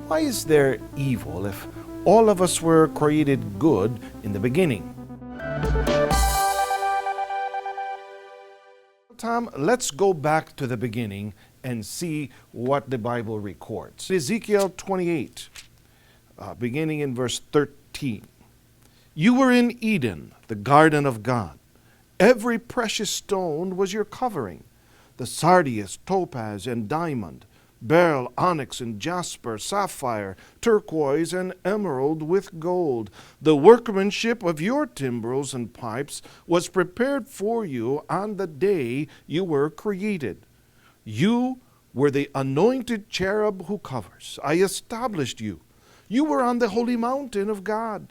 Why is there evil if all of us were created good in the beginning? Tom, let's go back to the beginning and see what the Bible records. Ezekiel 28, beginning in verse 13. You were in Eden, the garden of God. Every precious stone was your covering, the sardius, topaz, and diamond, beryl, onyx, and jasper, sapphire, turquoise, and emerald with gold. The workmanship of your timbrels and pipes was prepared for you on the day you were created. You were the anointed cherub who covers. I established you. You were on the holy mountain of God.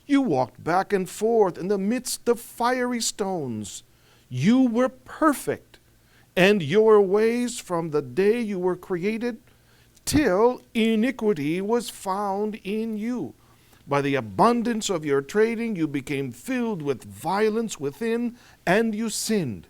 You walked back and forth in the midst of fiery stones. You were perfect, and your ways from the day you were created till iniquity was found in you. By the abundance of your trading you became filled with violence within, and you sinned.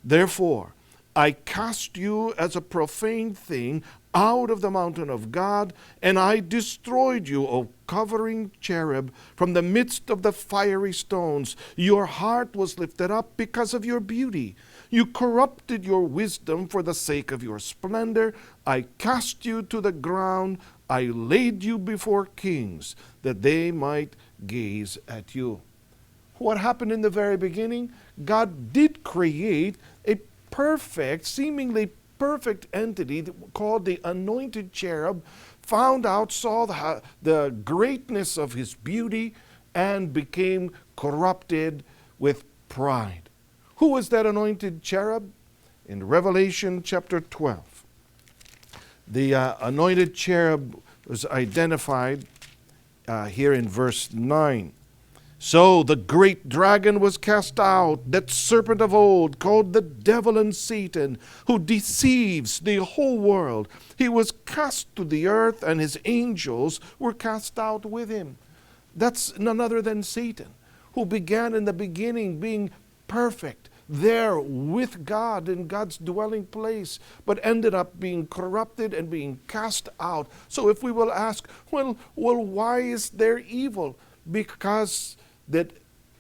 Therefore, I cast you as a profane thing out of the mountain of God, and I destroyed you, O covering cherub, from the midst of the fiery stones. Your heart was lifted up because of your beauty. You corrupted your wisdom for the sake of your splendor. I cast you to the ground. I laid you before kings, that they might gaze at you. What happened in the very beginning? God did create a perfect, seemingly perfect entity called the anointed cherub, saw the greatness of his beauty, and became corrupted with pride. Who was that anointed cherub? In Revelation chapter 12, the anointed cherub was identified here in verse 9. So the great dragon was cast out, that serpent of old, called the devil and Satan, who deceives the whole world. He was cast to the earth, and his angels were cast out with him. That's none other than Satan, who began in the beginning being perfect, there with God in God's dwelling place, but ended up being corrupted and being cast out. So if we will ask, well, why is there evil? Because that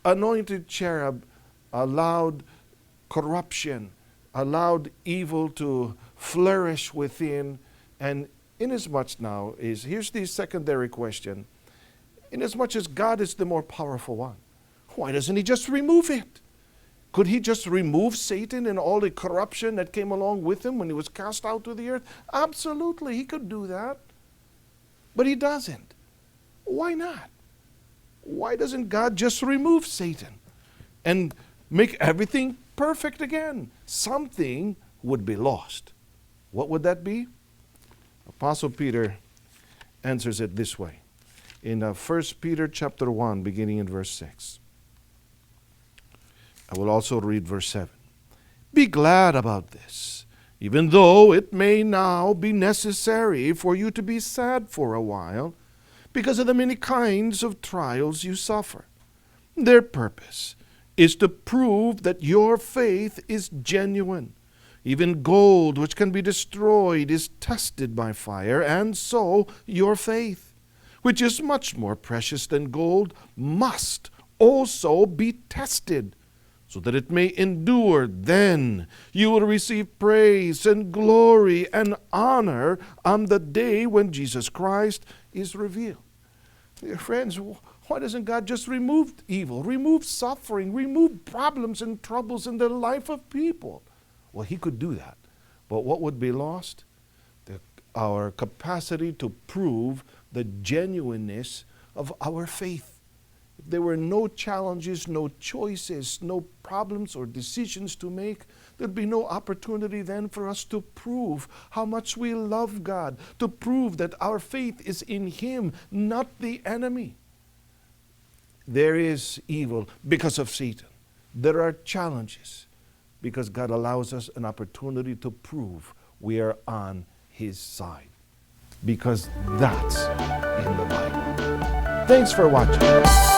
anointed cherub allowed corruption, allowed evil to flourish within. And inasmuch now here's the secondary question. Inasmuch as God is the more powerful one, why doesn't he just remove it? Could he just remove Satan and all the corruption that came along with him when he was cast out to the earth? Absolutely, he could do that. But he doesn't. Why not? Why doesn't God just remove Satan and make everything perfect again? Something would be lost. What would that be? Apostle Peter answers it this way. In 1 Peter chapter 1, beginning in verse 6. I will also read verse 7. Be glad about this, even though it may now be necessary for you to be sad for a while, because of the many kinds of trials you suffer. Their purpose is to prove that your faith is genuine. Even gold, which can be destroyed, is tested by fire, and so your faith, which is much more precious than gold, must also be tested, so that it may endure. Then you will receive praise and glory and honor on the day when Jesus Christ is revealed. Dear friends, why doesn't God just remove evil, remove suffering, remove problems and troubles in the life of people? Well, he could do that. But what would be lost? Our capacity to prove the genuineness of our faith. If there were no challenges, no choices, no problems or decisions to make, there'd be no opportunity then for us to prove how much we love God, to prove that our faith is in him, not the enemy. There is evil because of Satan. There are challenges because God allows us an opportunity to prove we are on his side. Because that's in the Bible. Thanks for watching.